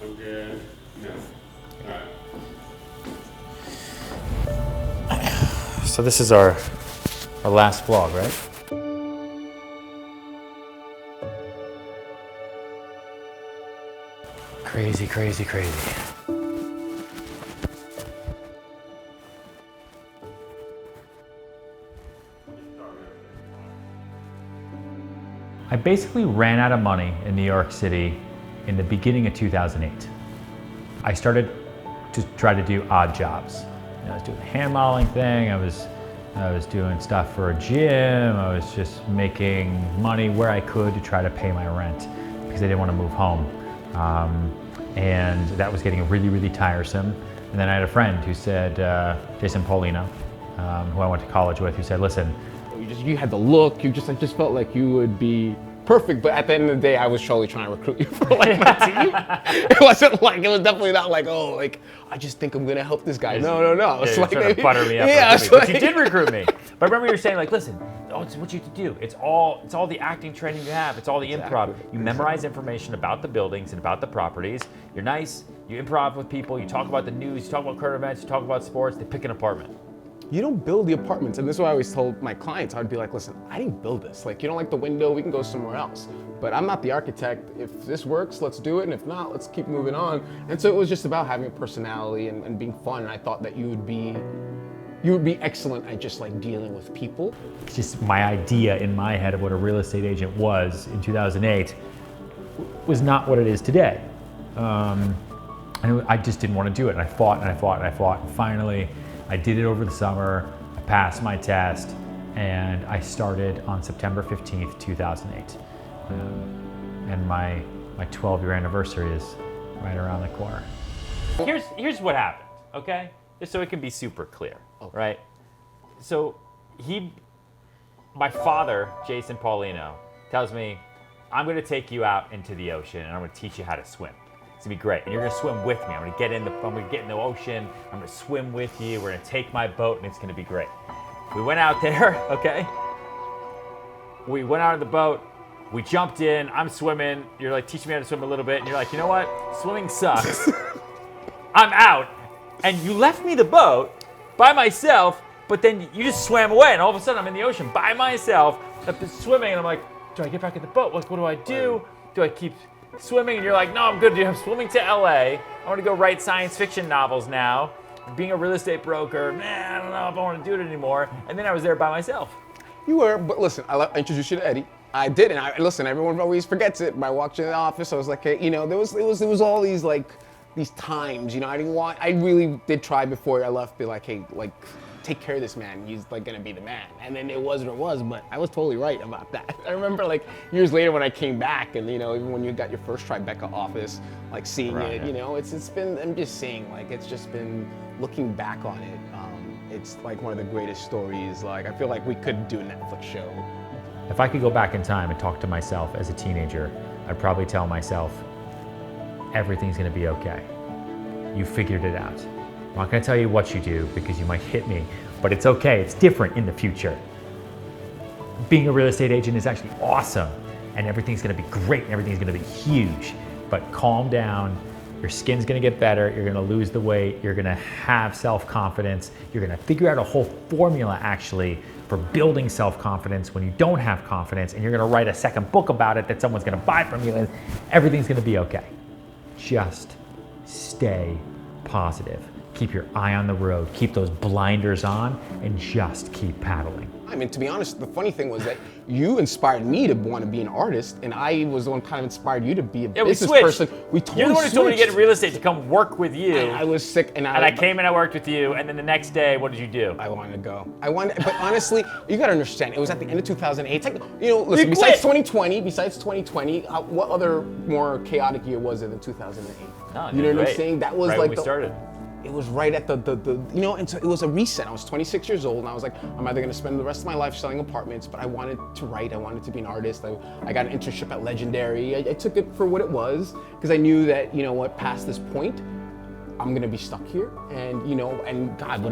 I'm good. No. Alright. So this is our last vlog, right? Crazy, crazy, crazy. I basically ran out of money in New York City in the beginning of 2008. I started to try to do odd jobs. I was doing the hand modeling thing, I was doing stuff for a gym, I was just making money where I could to try to pay my rent because I didn't want to move home. And that was getting really, really tiresome. And then I had a friend who said, Jason Paulino, who I went to college with, who said, listen, you had the look, I just felt like you would be perfect, but at the end of the day, I was totally trying to recruit you for like my team. It was definitely not like, oh, like, I just think I'm gonna help this guy. No. It's you're like trying to butter me up. Yeah, But you did recruit me. But I remember you were saying like, listen, it's what you have to do. It's all the acting training you have. It's all the improv. You memorize information about the buildings and about the properties. You're nice. You improv with people. You talk about the news. You talk about current events. You talk about sports. They pick an apartment. You don't build the apartments, and this is what I always told my clients. I'd be like, listen, I didn't build this. Like, you don't like the window, we can go somewhere else. But I'm not the architect. If this works, let's do it, and if not, let's keep moving on. And so it was just about having a personality and being fun, and I thought that you would be excellent at just like dealing with people. It's just my idea in my head of what a real estate agent was in 2008 was not what it is today. And I just didn't want to do it, and I fought, and finally, I did it over the summer, I passed my test, and I started on September 15th, 2008. And my 12-year anniversary is right around the corner. Here's what happened, okay? Just so it can be super clear, right? So my father, Jason Paulino, tells me, I'm gonna take you out into the ocean and I'm gonna teach you how to swim. It's gonna be great, and you're gonna swim with me. I'm gonna get in the ocean. I'm gonna swim with you. We're gonna take my boat, and it's gonna be great. We went out there, okay? We went out of the boat. We jumped in. I'm swimming. You're like teaching me how to swim a little bit, and you're like, you know what? Swimming sucks. I'm out, and you left me the boat by myself. But then you just swam away, and all of a sudden I'm in the ocean by myself, swimming, and I'm like, do I get back in the boat? Like, what do I do? Do I keep swimming? And you're like, no, I'm good, dude. I'm swimming to LA. I want to go write science fiction novels now. Being a real estate broker, man, I don't know if I want to do it anymore. And then I was there by myself. You were, but listen, I introduced you to Eddie. I did, and listen, everyone always forgets it. I walked in the office, I was like, hey, you know, there was all these these times, you know, I really did try before I left, be like, hey, like, take care of this man, he's like gonna be the man. And then it was what it was, but I was totally right about that. I remember like years later when I came back, and you know, even when you got your first Tribeca office, like seeing it, you know, it's been, I'm just saying, like, it's just been, looking back on it, it's like one of the greatest stories. Like, I feel like we could do a Netflix show. If I could go back in time and talk to myself as a teenager, I'd probably tell myself, everything's gonna be okay. You figured it out. I'm not gonna tell you what you do because you might hit me, but it's okay, it's different in the future. Being a real estate agent is actually awesome, and everything's gonna be great, and everything's gonna be huge, but calm down, your skin's gonna get better, you're gonna lose the weight, you're gonna have self-confidence, you're gonna figure out a whole formula actually for building self-confidence when you don't have confidence, and you're gonna write a second book about it that someone's gonna buy from you, and everything's gonna be okay. Just stay positive. Keep your eye on the road, keep those blinders on, and just keep paddling. I mean, to be honest, the funny thing was that you inspired me to want to be an artist, and I was the one kind of inspired you to be a business person. We totally You're the one who told me to get in real estate to come work with you. And I was sick, and I came and I worked with you, and then the next day, what did you do? I wanted to go. But honestly, you gotta understand, it was at the end of 2008. It's like, you know, listen, besides 2020, what other more chaotic year was it than 2008? No, you know what I'm saying? That was right like when we started. It was right at the you know, and so it was a reset. I was 26 years old, and I was like, I'm either gonna spend the rest of my life selling apartments, but I wanted to write, I wanted to be an artist. I got an internship at Legendary. I took it for what it was, because I knew that, you know what, past this point, I'm gonna be stuck here, and you know, and God,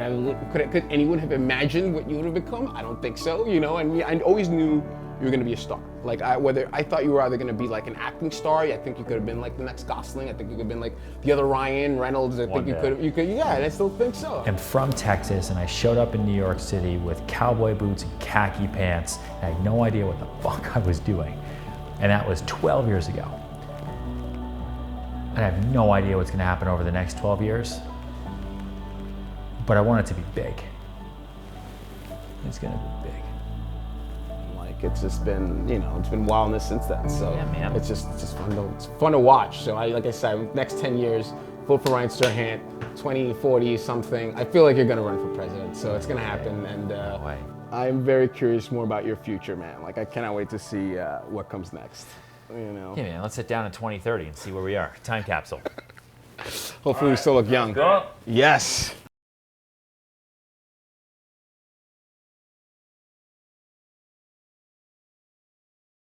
could anyone have imagined what you would have become? I don't think so, you know, and I always knew you were gonna be a star. Like I thought you were either gonna be like an acting star. I think you could have been like the next Gosling. I think you could have been like the other Ryan Reynolds. I think you could. Yeah, and I still think so. I'm from Texas, and I showed up in New York City with cowboy boots and khaki pants. I had no idea what the fuck I was doing, and that was 12 years ago. And I have no idea what's gonna happen over the next 12 years, but I want it to be big. It's gonna be big. Like it's just been, it's been wildness since then. So yeah, man. it's just fun to watch. So like I said, next 10 years, vote for Ryan Serhant, 20, 40, something. I feel like you're gonna run for president, so it's gonna happen. And I'm very curious more about your future, man. Like I cannot wait to see what comes next. Yeah, man. Let's sit down in 2030 and see where we are. Time capsule. Hopefully we still look young. Go. Yes.